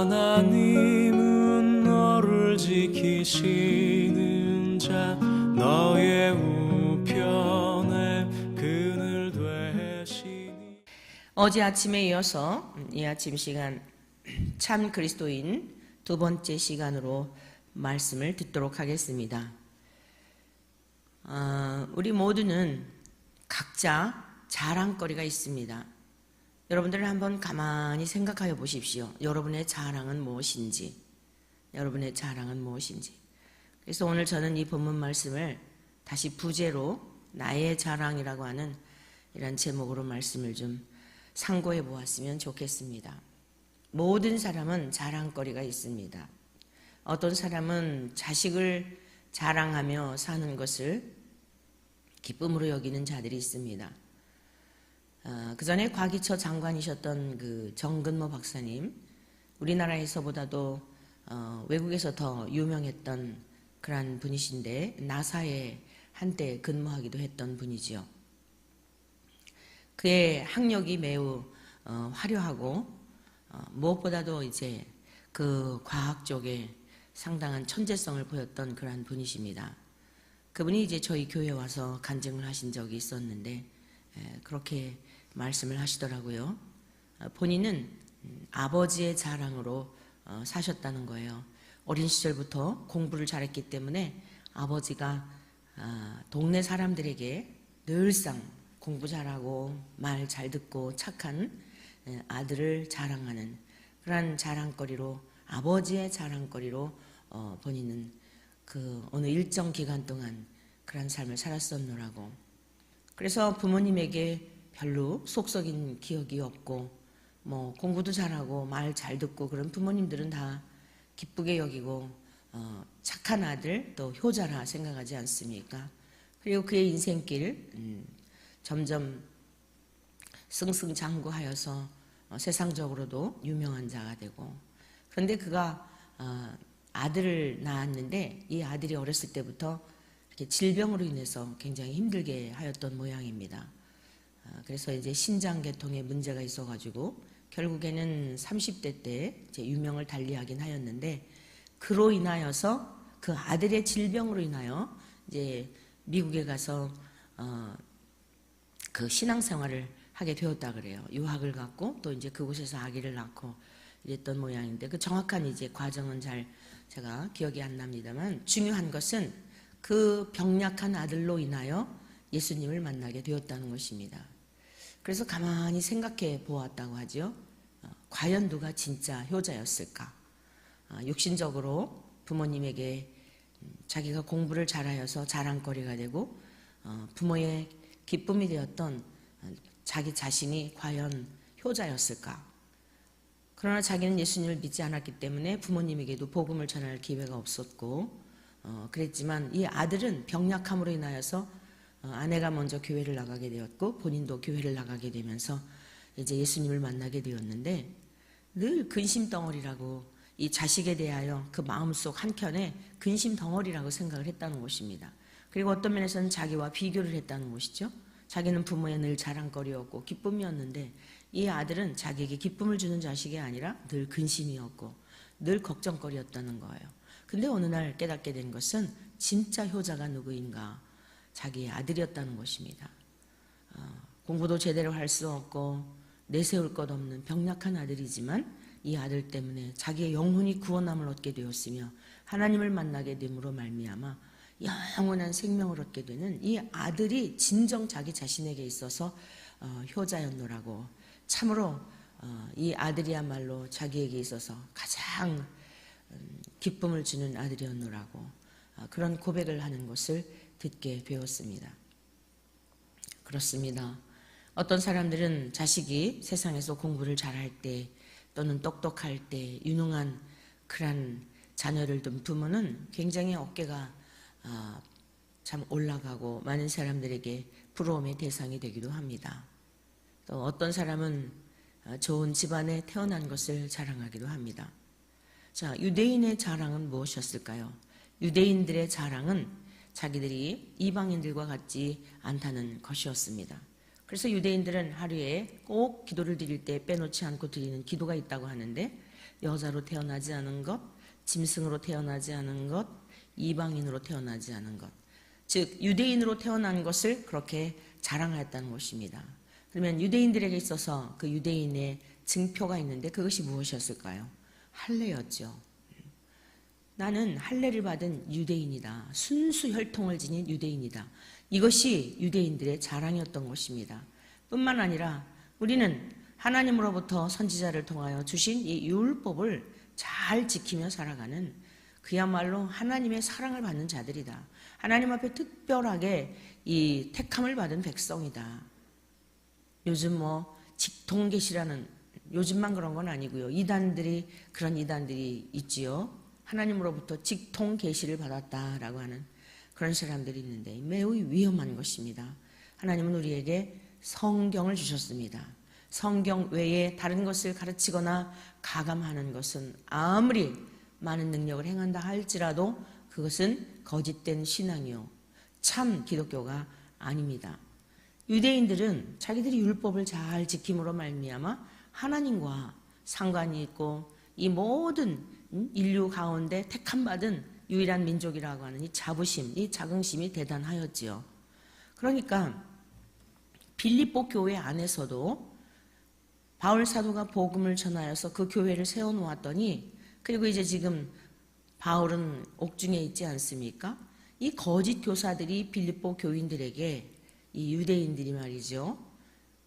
하나님은 너를 지키시는 자 너의 우편에 그늘 되시니. 어제 아침에 이어서 이 아침 시간 참 그리스도인 두 번째 시간으로 말씀을 듣도록 하겠습니다. 우리 모두는 각자 자랑거리가 있습니다. 여러분들 한번 가만히 생각하여 보십시오. 여러분의 자랑은 무엇인지. 여러분의 자랑은 무엇인지. 그래서 오늘 저는 이 본문 말씀을 다시 부제로 나의 자랑이라고 하는 이런 제목으로 말씀을 좀 상고해 보았으면 좋겠습니다. 모든 사람은 자랑거리가 있습니다. 어떤 사람은 자식을 자랑하며 사는 것을 기쁨으로 여기는 자들이 있습니다. 그 전에 과기처 장관이셨던 그 정근모 박사님, 우리나라에서보다도 외국에서 더 유명했던 그런 분이신데 나사에 한때 근무하기도 했던 분이지요. 그의 학력이 매우 화려하고 무엇보다도 이제 그 과학 쪽에 상당한 천재성을 보였던 그러한 분이십니다. 그분이 이제 저희 교회에 와서 간증을 하신 적이 있었는데 그렇게 말씀을 하시더라고요. 본인은 아버지의 자랑으로 사셨다는 거예요. 어린 시절부터 공부를 잘했기 때문에 아버지가 동네 사람들에게 늘상 공부 잘하고 말 잘 듣고 착한 아들을 자랑하는 그런 자랑거리로, 아버지의 자랑거리로 본인은 그 어느 일정 기간 동안 그런 삶을 살았었노라고. 그래서 부모님에게 별로 속썩인 기억이 없고 뭐 공부도 잘하고 말 잘 듣고 그런 부모님들은 다 기쁘게 여기고 착한 아들 또 효자라 생각하지 않습니까? 그리고 그의 인생길 점점 승승장구하여서 세상적으로도 유명한 자가 되고, 그런데 그가 아들을 낳았는데 이 아들이 어렸을 때부터 이렇게 질병으로 인해서 굉장히 힘들게 하였던 모양입니다. 그래서 이제 신장계통에 문제가 있어가지고 결국에는 30대 때 이제 유명을 달리하긴 하였는데, 그로 인하여서 그 아들의 질병으로 인하여 이제 미국에 가서 그 신앙생활을 하게 되었다 그래요. 유학을 갔고 또 이제 그곳에서 아기를 낳고 이랬던 모양인데, 그 정확한 이제 과정은 잘 제가 기억이 안 납니다만, 중요한 것은 그 병약한 아들로 인하여 예수님을 만나게 되었다는 것입니다. 그래서 가만히 생각해 보았다고 하죠. 과연 누가 진짜 효자였을까? 육신적으로 부모님에게 자기가 공부를 잘하여서 자랑거리가 되고 부모의 기쁨이 되었던 자기 자신이 과연 효자였을까? 그러나 자기는 예수님을 믿지 않았기 때문에 부모님에게도 복음을 전할 기회가 없었고 그랬지만, 이 아들은 병약함으로 인하여서 아내가 먼저 교회를 나가게 되었고 본인도 교회를 나가게 되면서 이제 예수님을 만나게 되었는데, 늘 근심 덩어리라고, 이 자식에 대하여 그 마음속 한켠에 근심 덩어리라고 생각을 했다는 것입니다. 그리고 어떤 면에서는 자기와 비교를 했다는 것이죠. 자기는 부모의 늘 자랑거리였고 기쁨이었는데 이 아들은 자기에게 기쁨을 주는 자식이 아니라 늘 근심이었고 늘 걱정거리였다는 거예요. 근데 어느 날 깨닫게 된 것은 진짜 효자가 누구인가? 자기의 아들이었다는 것입니다. 공부도 제대로 할 수 없고 내세울 것 없는 병약한 아들이지만 이 아들 때문에 자기의 영혼이 구원함을 얻게 되었으며 하나님을 만나게 됨으로 말미암아 영원한 생명을 얻게 되는 이 아들이 진정 자기 자신에게 있어서 효자였노라고. 참으로 이 아들이야말로 자기에게 있어서 가장 기쁨을 주는 아들이었노라고 그런 고백을 하는 것을 듣게 되었습니다. 그렇습니다. 어떤 사람들은 자식이 세상에서 공부를 잘할 때 또는 똑똑할 때 유능한 그런 자녀를 둔 부모는 굉장히 어깨가 참 올라가고 많은 사람들에게 부러움의 대상이 되기도 합니다. 또 어떤 사람은 좋은 집안에 태어난 것을 자랑하기도 합니다. 자, 유대인의 자랑은 무엇이었을까요? 유대인들의 자랑은 자기들이 이방인들과 같지 않다는 것이었습니다. 그래서 유대인들은 하루에 꼭 기도를 드릴 때 빼놓지 않고 드리는 기도가 있다고 하는데, 여자로 태어나지 않은 것, 짐승으로 태어나지 않은 것, 이방인으로 태어나지 않은 것, 즉 유대인으로 태어난 것을 그렇게 자랑하였다는 것입니다. 그러면 유대인들에게 있어서 그 유대인의 증표가 있는데 그것이 무엇이었을까요? 할례였죠. 나는 할례를 받은 유대인이다. 순수 혈통을 지닌 유대인이다. 이것이 유대인들의 자랑이었던 것입니다. 뿐만 아니라 우리는 하나님으로부터 선지자를 통하여 주신 이 율법을 잘 지키며 살아가는 그야말로 하나님의 사랑을 받는 자들이다. 하나님 앞에 특별하게 이 택함을 받은 백성이다. 요즘 직통계시라는, 요즘만 그런 건 아니고요. 그런 이단들이 있지요. 하나님으로부터 직통계시를 받았다라고 하는 그런 사람들이 있는데 매우 위험한 것입니다. 하나님은 우리에게 성경을 주셨습니다. 성경 외에 다른 것을 가르치거나 가감하는 것은 아무리 많은 능력을 행한다 할지라도 그것은 거짓된 신앙이요, 참 기독교가 아닙니다. 유대인들은 자기들이 율법을 잘 지킴으로 말미암아 하나님과 상관이 있고 이 모든 인류 가운데 택함받은 유일한 민족이라고 하는 이 자부심, 이 자긍심이 대단하였지요. 그러니까 빌립보 교회 안에서도 바울 사도가 복음을 전하여서 그 교회를 세워놓았더니, 그리고 이제 지금 바울은 옥중에 있지 않습니까? 이 거짓 교사들이 빌립보 교인들에게 이 유대인들이 말이죠,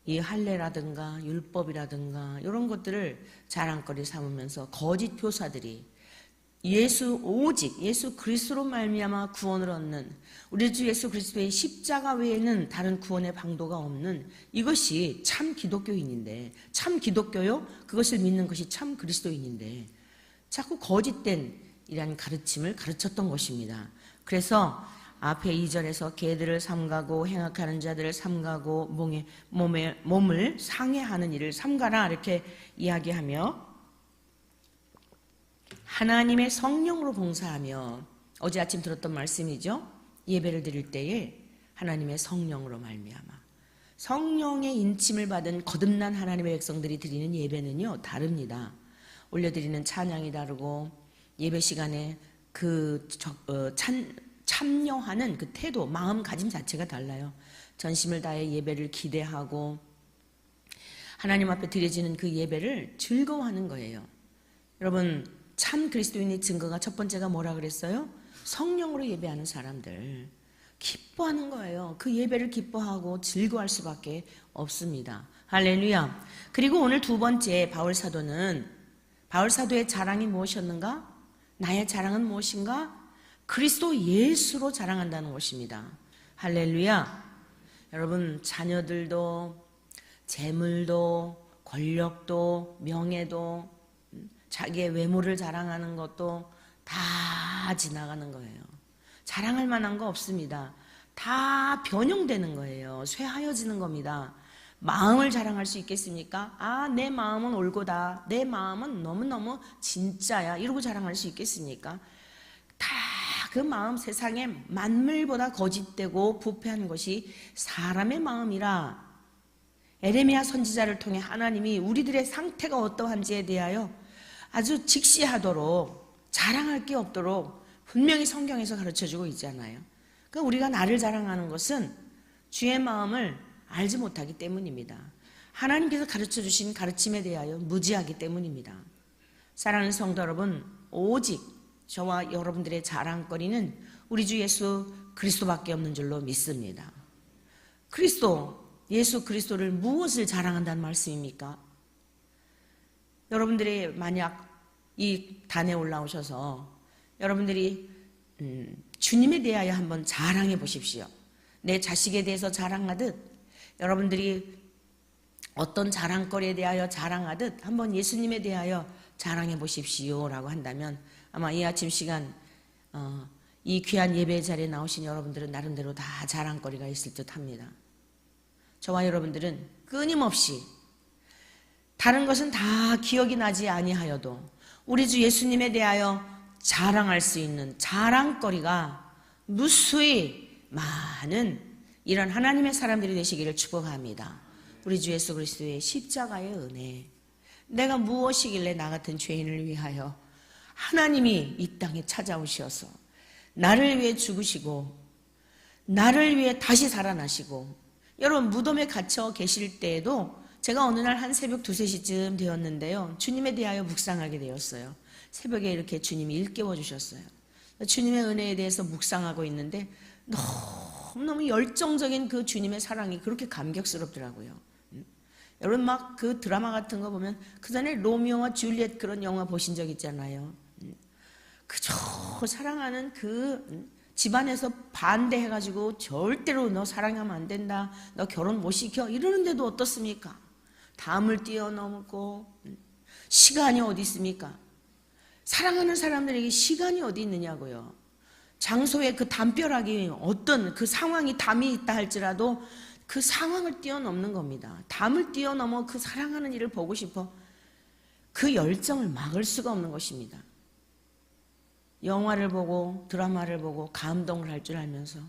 이 할례라든가 율법이라든가 이런 것들을 자랑거리 삼으면서 거짓 교사들이 오직 예수 그리스도로 말미암아 구원을 얻는, 우리 주 예수 그리스도의 십자가 외에는 다른 구원의 방도가 없는, 이것이 참 기독교인인데, 참 기독교요? 그것을 믿는 것이 참 그리스도인인데 자꾸 거짓된 이런 가르침을 가르쳤던 것입니다. 그래서 앞에 2절에서 개들을 삼가고 행악하는 자들을 삼가고 몸을 상해하는 일을 삼가라 이렇게 이야기하며 하나님의 성령으로 봉사하며, 어제 아침 들었던 말씀이죠. 예배를 드릴 때에 하나님의 성령으로 말미암아, 성령의 인침을 받은 거듭난 하나님의 백성들이 드리는 예배는요 다릅니다. 올려드리는 찬양이 다르고 예배 시간에 참여하는 그 태도, 마음가짐 자체가 달라요. 전심을 다해 예배를 기대하고 하나님 앞에 드려지는 그 예배를 즐거워하는 거예요. 여러분, 참 그리스도인의 증거가 첫 번째가 뭐라 그랬어요? 성령으로 예배하는 사람들 기뻐하는 거예요. 그 예배를 기뻐하고 즐거워할 수밖에 없습니다. 할렐루야. 그리고 오늘 두 번째 바울 사도의 자랑이 무엇이었는가? 나의 자랑은 무엇인가? 그리스도 예수로 자랑한다는 것입니다. 할렐루야. 여러분, 자녀들도 재물도 권력도 명예도 자기의 외모를 자랑하는 것도 다 지나가는 거예요. 자랑할 만한 거 없습니다. 다 변형되는 거예요. 쇠하여지는 겁니다. 마음을 자랑할 수 있겠습니까? 내 마음은 옳고다, 내 마음은 너무너무 진짜야, 이러고 자랑할 수 있겠습니까? 다 그 마음, 세상에 만물보다 거짓되고 부패한 것이 사람의 마음이라. 에레미야 선지자를 통해 하나님이 우리들의 상태가 어떠한지에 대하여 아주 직시하도록, 자랑할 게 없도록 분명히 성경에서 가르쳐주고 있잖아요. 그러니까 우리가 나를 자랑하는 것은 주의 마음을 알지 못하기 때문입니다. 하나님께서 가르쳐주신 가르침에 대하여 무지하기 때문입니다. 사랑하는 성도 여러분, 오직 저와 여러분들의 자랑거리는 우리 주 예수 그리스도밖에 없는 줄로 믿습니다. 예수 그리스도를 무엇을 자랑한다는 말씀입니까? 여러분들이 만약 이 단에 올라오셔서 여러분들이 주님에 대하여 한번 자랑해 보십시오. 내 자식에 대해서 자랑하듯 여러분들이 어떤 자랑거리에 대하여 자랑하듯 한번 예수님에 대하여 자랑해 보십시오 라고 한다면 아마 이 아침 시간 이 귀한 예배 자리에 나오신 여러분들은 나름대로 다 자랑거리가 있을 듯 합니다. 저와 여러분들은 끊임없이 다른 것은 다 기억이 나지 아니하여도 우리 주 예수님에 대하여 자랑할 수 있는 자랑거리가 무수히 많은 이런 하나님의 사람들이 되시기를 축복합니다. 우리 주 예수 그리스도의 십자가의 은혜, 내가 무엇이길래 나 같은 죄인을 위하여 하나님이 이 땅에 찾아오셔서 나를 위해 죽으시고 나를 위해 다시 살아나시고, 여러분 무덤에 갇혀 계실 때에도 제가 어느 날 한 새벽 2, 3시쯤 되었는데요, 주님에 대하여 묵상하게 되었어요. 새벽에 이렇게 주님이 일깨워 주셨어요. 주님의 은혜에 대해서 묵상하고 있는데 너무너무 열정적인 그 주님의 사랑이 그렇게 감격스럽더라고요. 여러분 막 그 드라마 같은 거 보면, 그 전에 로미오와 줄리엣 그런 영화 보신 적 있잖아요. 그저 사랑하는 그 집안에서 반대해가지고 절대로 너 사랑하면 안 된다, 너 결혼 못 시켜 이러는데도 어떻습니까? 담을 뛰어넘고 시간이 어디 있습니까? 사랑하는 사람들에게 시간이 어디 있느냐고요. 장소에 그 담벼락이 어떤 그 상황이 담이 있다 할지라도 그 상황을 뛰어넘는 겁니다. 담을 뛰어넘어 그 사랑하는 일을 보고 싶어 그 열정을 막을 수가 없는 것입니다. 영화를 보고 드라마를 보고 감동을 할 줄 알면서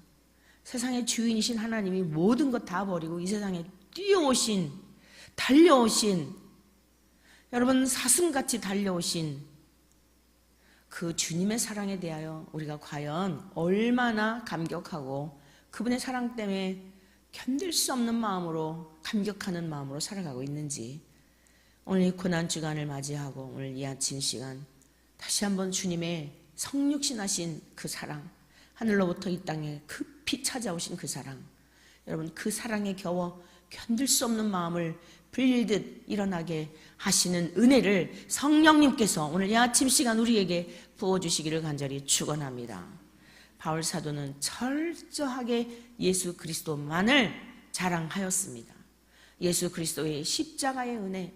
세상의 주인이신 하나님이 모든 것 다 버리고 이 세상에 뛰어오신, 달려오신, 여러분 사슴같이 달려오신 그 주님의 사랑에 대하여 우리가 과연 얼마나 감격하고 그분의 사랑 때문에 견딜 수 없는 마음으로, 감격하는 마음으로 살아가고 있는지, 오늘 이 고난주간을 맞이하고 오늘 이 아침 시간 다시 한번 주님의 성육신하신 그 사랑, 하늘로부터 이 땅에 급히 찾아오신 그 사랑, 여러분 그 사랑에 겨워 견딜 수 없는 마음을 불릴듯 일어나게 하시는 은혜를 성령님께서 오늘 이 아침 시간 우리에게 부어주시기를 간절히 축원합니다. 바울 사도는 철저하게 예수 그리스도만을 자랑하였습니다. 예수 그리스도의 십자가의 은혜,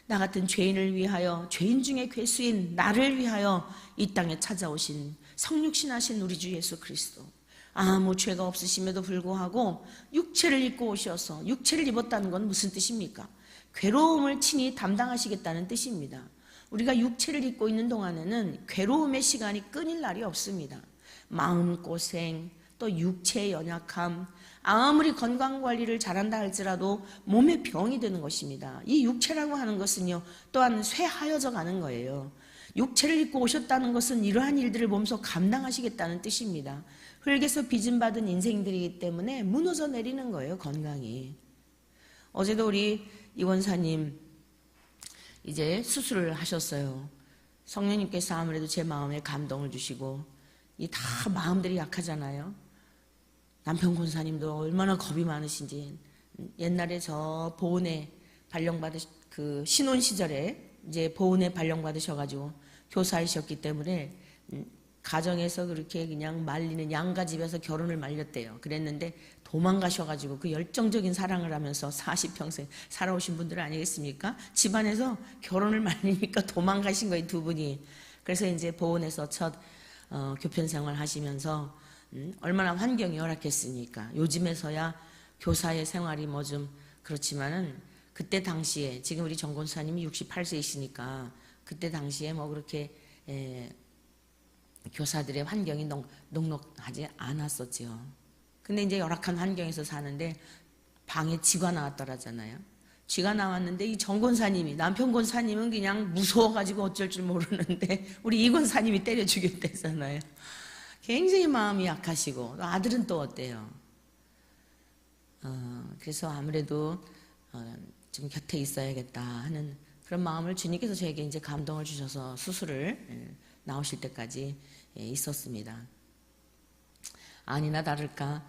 나 같은 죄인을 위하여, 죄인 중에 괴수인 나를 위하여 이 땅에 찾아오신 성육신하신 우리 주 예수 그리스도, 아무 죄가 없으심에도 불구하고 육체를 입고 오셔서, 육체를 입었다는 건 무슨 뜻입니까? 괴로움을 친히 담당하시겠다는 뜻입니다. 우리가 육체를 입고 있는 동안에는 괴로움의 시간이 끊일 날이 없습니다. 마음고생, 또 육체의 연약함, 아무리 건강관리를 잘한다 할지라도 몸에 병이 되는 것입니다. 이 육체라고 하는 것은요, 또한 쇠하여져 가는 거예요. 육체를 입고 오셨다는 것은 이러한 일들을 몸소 감당하시겠다는 뜻입니다. 흙에서 빚음받은 인생들이기 때문에 무너져 내리는 거예요, 건강이. 어제도 우리 이 원사님 이제 수술을 하셨어요. 성령님께서 아무래도 제 마음에 감동을 주시고, 이 다 마음들이 약하잖아요. 남편 권사님도 얼마나 겁이 많으신지, 옛날에 저 보은에 그 신혼 시절에 이제 보은에 발령받으셔가지고 교사이셨기 때문에 가정에서 그렇게 그냥 말리는 양가 집에서 결혼을 말렸대요. 그랬는데 도망가셔가지고 그 열정적인 사랑을 하면서 40평생 살아오신 분들 아니겠습니까? 집안에서 결혼을 말리니까 도망가신 거예요, 두 분이. 그래서 이제 보은에서 첫 교편 생활 하시면서 얼마나 환경이 열악했습니까? 요즘에서야 교사의 생활이 뭐 좀 그렇지만은 그때 당시에, 지금 우리 정 권사님이 68세이시니까 그때 당시에 뭐 그렇게 교사들의 환경이 녹록하지 않았었죠. 근데 이제 열악한 환경에서 사는데 방에 쥐가 나왔더라잖아요. 쥐가 나왔는데 이 정 권사님이, 남편 권사님은 그냥 무서워가지고 어쩔 줄 모르는데 우리 이 권사님이 때려 죽였대잖아요. 굉장히 마음이 약하시고, 아들은 또 어때요? 그래서 아무래도 좀 곁에 있어야겠다 하는 그런 마음을 주님께서 저에게 이제 감동을 주셔서 수술을 나오실 때까지 있었습니다. 아니나 다를까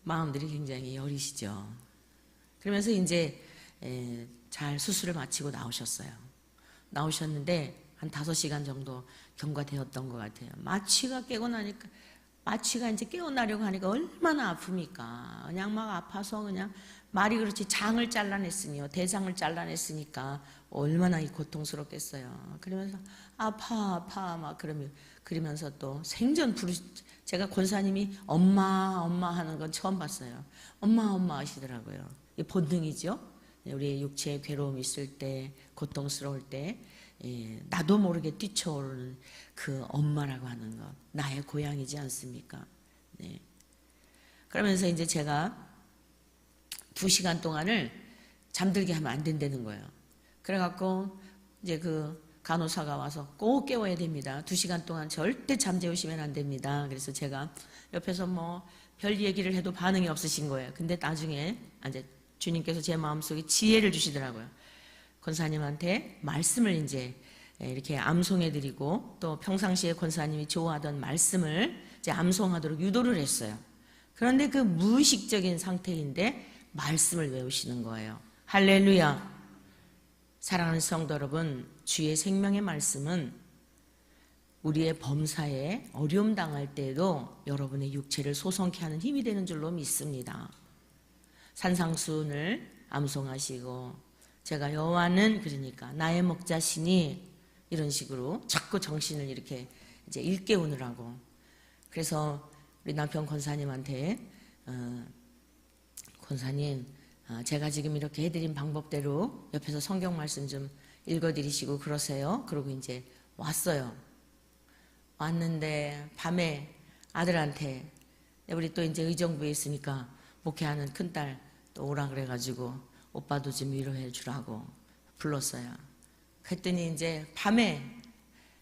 마음들이 굉장히 여리시죠. 그러면서 이제 잘 수술을 마치고 나오셨어요. 나오셨는데 한 5시간 정도 경과되었던 것 같아요. 마취가 이제 깨어나려고 하니까 얼마나 아픕니까? 그냥 막 아파서 그냥 말이 그렇지, 장을 잘라냈으니요, 대장을 잘라냈으니까 얼마나 고통스럽겠어요. 그러면서 아파 막 그러면서 또 생전 제가 권사님이 엄마 하는 건 처음 봤어요. 엄마 하시더라고요. 이 본능이죠. 우리의 육체에 괴로움이 있을 때, 고통스러울 때 나도 모르게 뛰쳐오르는 그 엄마라고 하는 것, 나의 고향이지 않습니까? 네. 그러면서 이제 제가 2시간 동안을 잠들게 하면 안 된다는 거예요. 그래갖고 이제 그 간호사가 와서 꼭 깨워야 됩니다. 2시간 동안 절대 잠재우시면 안 됩니다. 그래서 제가 옆에서 뭐 별 얘기를 해도 반응이 없으신 거예요. 근데 나중에 이제 주님께서 제 마음속에 지혜를 주시더라고요. 권사님한테 말씀을 이제 이렇게 암송해드리고 또 평상시에 권사님이 좋아하던 말씀을 이제 암송하도록 유도를 했어요. 그런데 그 무의식적인 상태인데 말씀을 외우시는 거예요. 할렐루야. 사랑하는 성도 여러분, 주의 생명의 말씀은 우리의 범사에 어려움 당할 때에도 여러분의 육체를 소성케 하는 힘이 되는 줄로 믿습니다. 산상수훈을 암송하시고 제가 여호와는 그러니까 나의 목자시니 이런 식으로 자꾸 정신을 이렇게 이제 일깨우느라고. 그래서 우리 남편 권사님한테 권사님 제가 지금 이렇게 해드린 방법대로 옆에서 성경 말씀 좀 읽어드리시고 그러세요. 그러고 이제 왔어요. 왔는데 밤에 아들한테 우리 또 이제 의정부에 있으니까 목회하는 큰딸 또 오라 그래가지고 오빠도 좀 위로해 주라고 불렀어요. 그랬더니 이제 밤에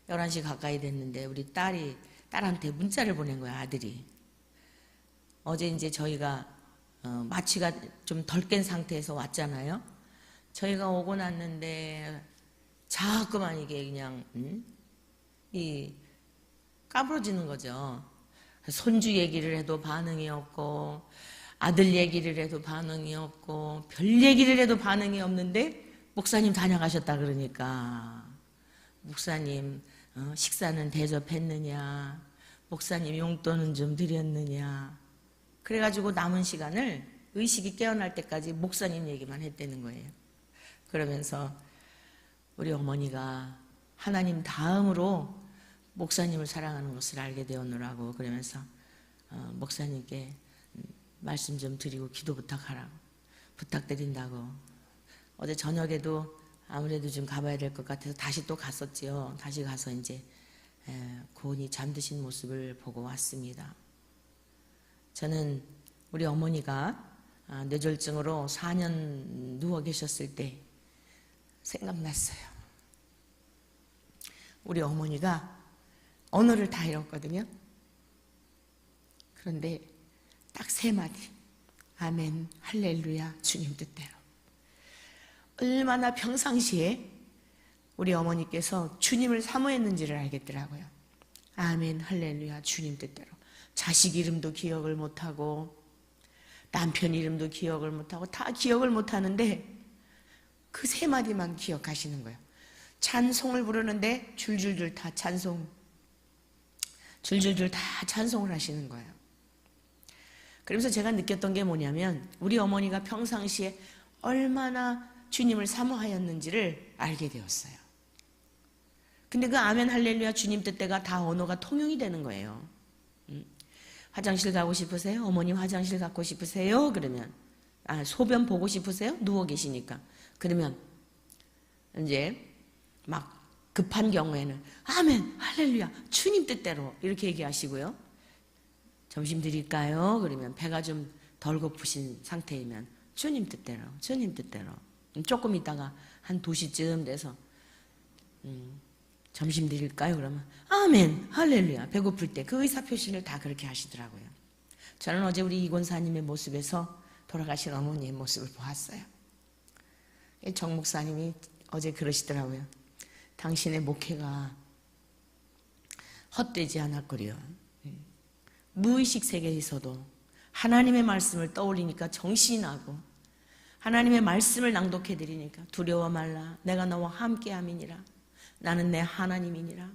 11시 가까이 됐는데 우리 딸한테 문자를 보낸 거야, 아들이. 어제 이제 저희가 마취가 좀 덜 깬 상태에서 왔잖아요. 저희가 오고 났는데 자꾸만 이게 그냥 까부러지는 거죠. 손주 얘기를 해도 반응이 없고 아들 얘기를 해도 반응이 없고 별 얘기를 해도 반응이 없는데 목사님 다녀가셨다 그러니까 목사님 식사는 대접했느냐, 목사님 용돈은 좀 드렸느냐. 그래가지고 남은 시간을 의식이 깨어날 때까지 목사님 얘기만 했다는 거예요. 그러면서 우리 어머니가 하나님 다음으로 목사님을 사랑하는 것을 알게 되었노라고 그러면서 목사님께 말씀 좀 드리고 기도 부탁하라고 부탁드린다고. 어제 저녁에도 아무래도 좀 가봐야 될 것 같아서 다시 또 갔었지요. 다시 가서 이제 고은이 잠드신 모습을 보고 왔습니다. 저는 우리 어머니가 뇌졸중으로 4년 누워 계셨을 때 생각났어요. 우리 어머니가 언어를 다 잃었거든요. 그런데 딱 3마디. 아멘, 할렐루야, 주님 뜻대로. 얼마나 평상시에 우리 어머니께서 주님을 사모했는지를 알겠더라고요. 아멘, 할렐루야, 주님 뜻대로. 자식 이름도 기억을 못하고 남편 이름도 기억을 못하고 다 기억을 못하는데 그 3마디만 기억하시는 거예요. 찬송을 부르는데 줄줄줄 다 줄줄줄 다 찬송을 하시는 거예요. 그러면서 제가 느꼈던 게 뭐냐면 우리 어머니가 평상시에 얼마나 주님을 사모하였는지를 알게 되었어요. 근데 그 아멘 할렐루야 주님 뜻대가 다 언어가 통용이 되는 거예요. 화장실 가고 싶으세요? 어머님 화장실 가고 싶으세요? 그러면 소변 보고 싶으세요? 누워 계시니까. 그러면 이제 막 급한 경우에는 아멘 할렐루야 주님 뜻대로 이렇게 얘기하시고요. 점심 드릴까요? 그러면 배가 좀 덜 고프신 상태이면 주님 뜻대로 주님 뜻대로. 조금 있다가 한 2시쯤 돼서 점심 드릴까요? 그러면 아멘 할렐루야. 배고플 때 그 의사표시를 다 그렇게 하시더라고요. 저는 어제 우리 이 권사님의 모습에서 돌아가신 어머니의 모습을 보았어요. 정 목사님이 어제 그러시더라고요. 당신의 목회가 헛되지 않았거려. 무의식 세계에서도 하나님의 말씀을 떠올리니까 정신이 나고 하나님의 말씀을 낭독해 드리니까 두려워 말라 내가 너와 함께함이니라 나는 내 하나님이니라.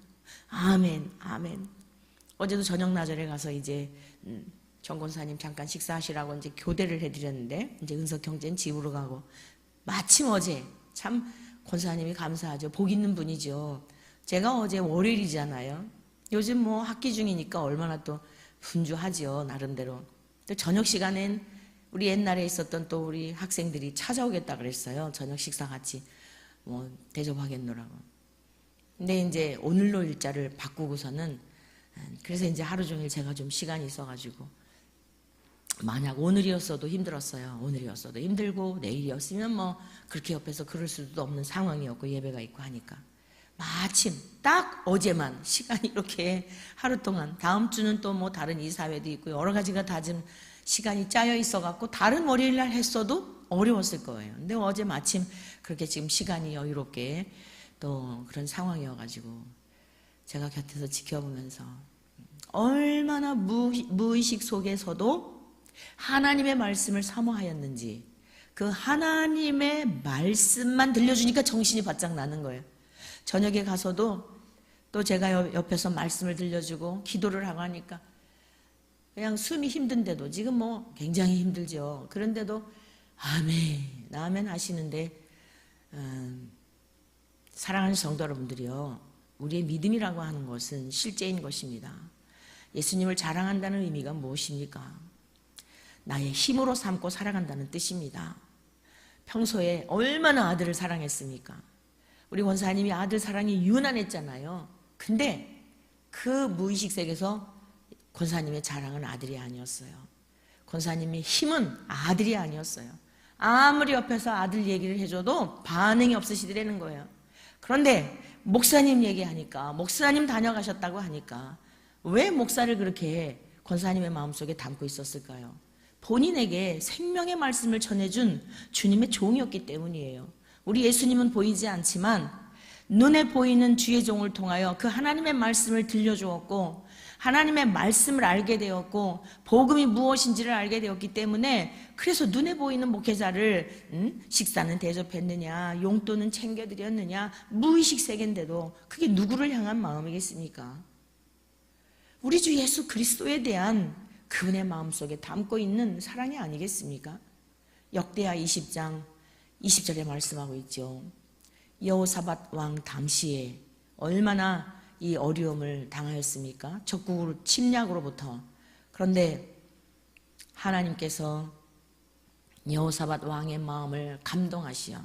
아멘 아멘. 어제도 저녁 나절에 가서 이제 정 권사님 잠깐 식사하시라고 이제 교대를 해드렸는데 이제 은석 형제는 집으로 가고 마침 어제 참 권사님이 감사하죠. 복 있는 분이죠. 제가 어제 월요일이잖아요. 요즘 뭐 학기 중이니까 얼마나 또 분주하지요 나름대로. 또 저녁 시간엔 우리 옛날에 있었던 또 우리 학생들이 찾아오겠다 그랬어요. 저녁 식사 같이 뭐 대접하겠노라고. 근데 이제 오늘로 일자를 바꾸고서는 그래서 이제 하루 종일 제가 좀 시간이 있어가지고 만약 오늘이었어도 힘들었어요. 오늘이었어도 힘들고 내일이었으면 뭐 그렇게 옆에서 그럴 수도 없는 상황이었고 예배가 있고 하니까 마침 딱 어제만 시간이 이렇게 하루 동안 다음 주는 또 뭐 다른 이사회도 있고 여러 가지가 다 좀 시간이 짜여 있어 갖고 다른 월요일 날 했어도 어려웠을 거예요. 근데 어제 마침 그렇게 지금 시간이 여유롭게 또 그런 상황이어 가지고 제가 곁에서 지켜보면서 얼마나 무의식 속에서도 하나님의 말씀을 사모하였는지 그 하나님의 말씀만 들려주니까 정신이 바짝 나는 거예요. 저녁에 가서도 또 제가 옆에서 말씀을 들려주고 기도를 하고 하니까 그냥 숨이 힘든데도 지금 뭐 굉장히 힘들죠. 그런데도 아멘, 아멘 하시는데 사랑하는 성도 여러분들이요, 우리의 믿음이라고 하는 것은 실제인 것입니다. 예수님을 자랑한다는 의미가 무엇입니까? 나의 힘으로 삼고 살아간다는 뜻입니다. 평소에 얼마나 아들을 사랑했습니까? 우리 권사님이 아들 사랑이 유난했잖아요. 근데 그 무의식 세계에서 권사님의 자랑은 아들이 아니었어요. 권사님의 힘은 아들이 아니었어요. 아무리 옆에서 아들 얘기를 해줘도 반응이 없으시더라는 거예요. 그런데 목사님 얘기하니까, 목사님 다녀가셨다고 하니까 왜 목사를 그렇게 권사님의 마음속에 담고 있었을까요? 본인에게 생명의 말씀을 전해준 주님의 종이었기 때문이에요. 우리 예수님은 보이지 않지만 눈에 보이는 주의 종을 통하여 그 하나님의 말씀을 들려주었고 하나님의 말씀을 알게 되었고 복음이 무엇인지를 알게 되었기 때문에 그래서 눈에 보이는 목회자를 식사는 대접했느냐, 용돈은 챙겨드렸느냐, 무의식 세계인데도 그게 누구를 향한 마음이겠습니까? 우리 주 예수 그리스도에 대한 그분의 마음속에 담고 있는 사랑이 아니겠습니까? 역대하 20장 20절에 말씀하고 있죠. 여호사밧 왕 당시에 얼마나 이 어려움을 당하였습니까? 적국 침략으로부터. 그런데 하나님께서 여호사밧 왕의 마음을 감동하시어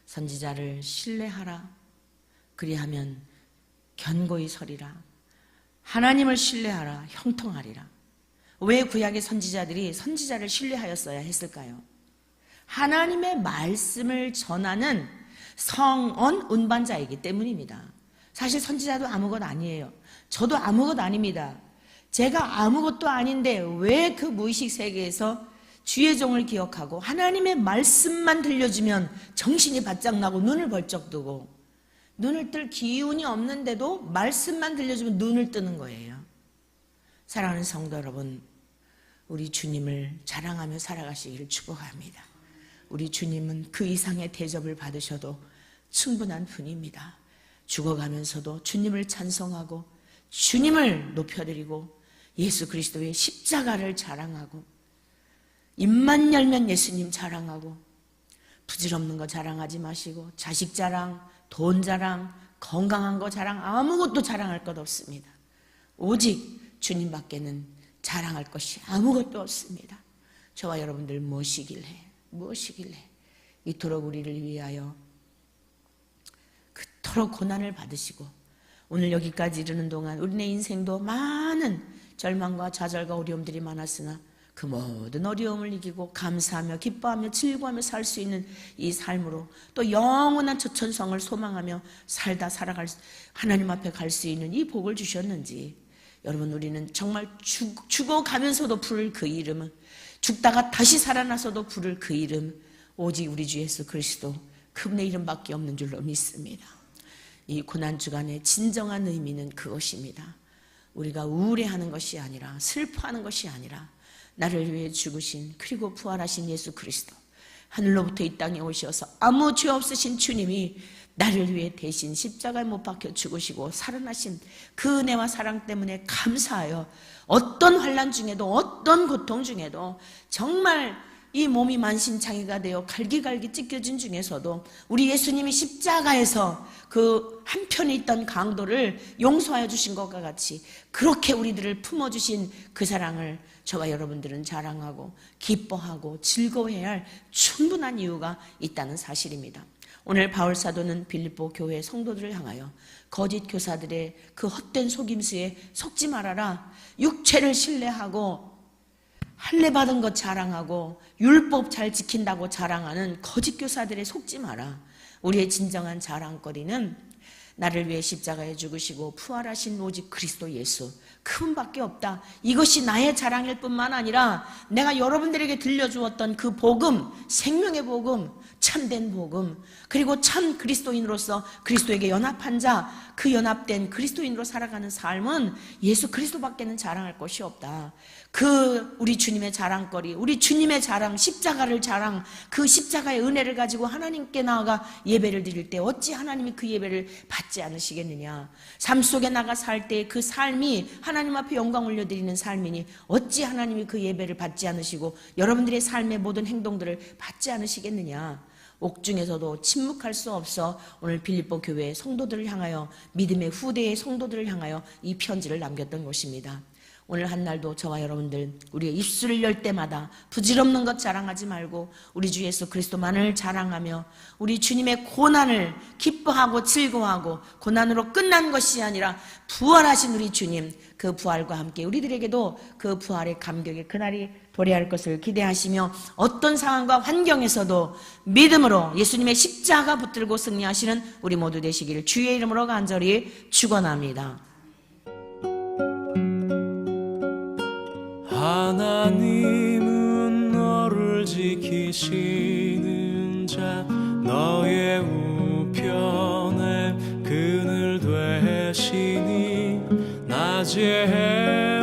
선지자를 신뢰하라. 그리하면 견고히 서리라. 하나님을 신뢰하라. 형통하리라. 왜 구약의 선지자들이 선지자를 신뢰하였어야 했을까요? 하나님의 말씀을 전하는 성언 운반자이기 때문입니다. 사실 선지자도 아무것 아니에요. 저도 아무것 아닙니다. 제가 아무것도 아닌데 왜 그 무의식 세계에서 주의 종을 기억하고 하나님의 말씀만 들려주면 정신이 바짝 나고 눈을 벌쩍 뜨고 눈을 뜰 기운이 없는데도 말씀만 들려주면 눈을 뜨는 거예요. 사랑하는 성도 여러분, 우리 주님을 자랑하며 살아가시기를 축복합니다. 우리 주님은 그 이상의 대접을 받으셔도 충분한 분입니다. 죽어가면서도 주님을 찬송하고 주님을 높여드리고 예수 그리스도의 십자가를 자랑하고 입만 열면 예수님 자랑하고 부질없는 거 자랑하지 마시고 자식 자랑, 돈 자랑, 건강한 거 자랑 아무것도 자랑할 것 없습니다. 오직 주님밖에는 자랑할 것이 아무것도 없습니다. 저와 여러분들 무엇이길래 이토록 우리를 위하여 그토록 고난을 받으시고 오늘 여기까지 이르는 동안 우리네 인생도 많은 절망과 좌절과 어려움들이 많았으나 그 모든 어려움을 이기고 감사하며 기뻐하며 즐거워하며 살 수 있는 이 삶으로 또 영원한 저천성을 소망하며 살다 살아갈 하나님 앞에 갈 수 있는 이 복을 주셨는지 여러분, 우리는 정말 죽어가면서도 부를 그 이름은, 죽다가 다시 살아나서도 부를 그 이름, 오직 우리 주 예수 그리스도 그분의 이름밖에 없는 줄로 믿습니다. 이 고난주간의 진정한 의미는 그것입니다. 우리가 우울해하는 것이 아니라 슬퍼하는 것이 아니라 나를 위해 죽으신 그리고 부활하신 예수 그리스도, 하늘로부터 이 땅에 오셔서 아무 죄 없으신 주님이 나를 위해 대신 십자가에 못 박혀 죽으시고 살아나신 그 은혜와 사랑 때문에 감사하여 어떤 환난 중에도 어떤 고통 중에도 정말 이 몸이 만신창이가 되어 갈기갈기 찢겨진 중에서도 우리 예수님이 십자가에서 그 한편에 있던 강도를 용서하여 주신 것과 같이 그렇게 우리들을 품어주신 그 사랑을 저와 여러분들은 자랑하고 기뻐하고 즐거워해야 할 충분한 이유가 있다는 사실입니다. 오늘 바울 사도는 빌립보 교회 성도들을 향하여 거짓 교사들의 그 헛된 속임수에 속지 말아라. 육체를 신뢰하고 할례 받은 것 자랑하고 율법 잘 지킨다고 자랑하는 거짓 교사들에 속지 마라. 우리의 진정한 자랑거리는 나를 위해 십자가에 죽으시고 부활하신 오직 그리스도 예수, 그분밖에 없다. 이것이 나의 자랑일 뿐만 아니라 내가 여러분들에게 들려주었던 그 복음, 생명의 복음, 참된 복음, 그리고 참 그리스도인으로서 그리스도에게 연합한 자, 그 연합된 그리스도인으로 살아가는 삶은 예수 그리스도밖에는 자랑할 것이 없다. 그 우리 주님의 자랑거리, 우리 주님의 자랑, 십자가를 자랑, 그 십자가의 은혜를 가지고 하나님께 나아가 예배를 드릴 때 어찌 하나님이 그 예배를 받지 않으시겠느냐. 삶 속에 나가 살 때 그 삶이 하나님 앞에 영광 올려드리는 삶이니 어찌 하나님이 그 예배를 받지 않으시고 여러분들의 삶의 모든 행동들을 받지 않으시겠느냐. 옥중에서도 침묵할 수 없어 오늘 빌립보 교회 성도들을 향하여, 믿음의 후대의 성도들을 향하여 이 편지를 남겼던 것입니다. 오늘 한날도 저와 여러분들 우리의 입술을 열 때마다 부질없는 것 자랑하지 말고 우리 주 예수 그리스도만을 자랑하며 우리 주님의 고난을 기뻐하고 즐거워하고, 고난으로 끝난 것이 아니라 부활하신 우리 주님, 그 부활과 함께 우리들에게도 그 부활의 감격의 그날이 도래할 것을 기대하시며 어떤 상황과 환경에서도 믿음으로 예수님의 십자가 붙들고 승리하시는 우리 모두 되시기를 주의 이름으로 간절히 축원합니다. 하나님은 너를 지키시는 자, 너의 우편에 그늘 되시니 낮에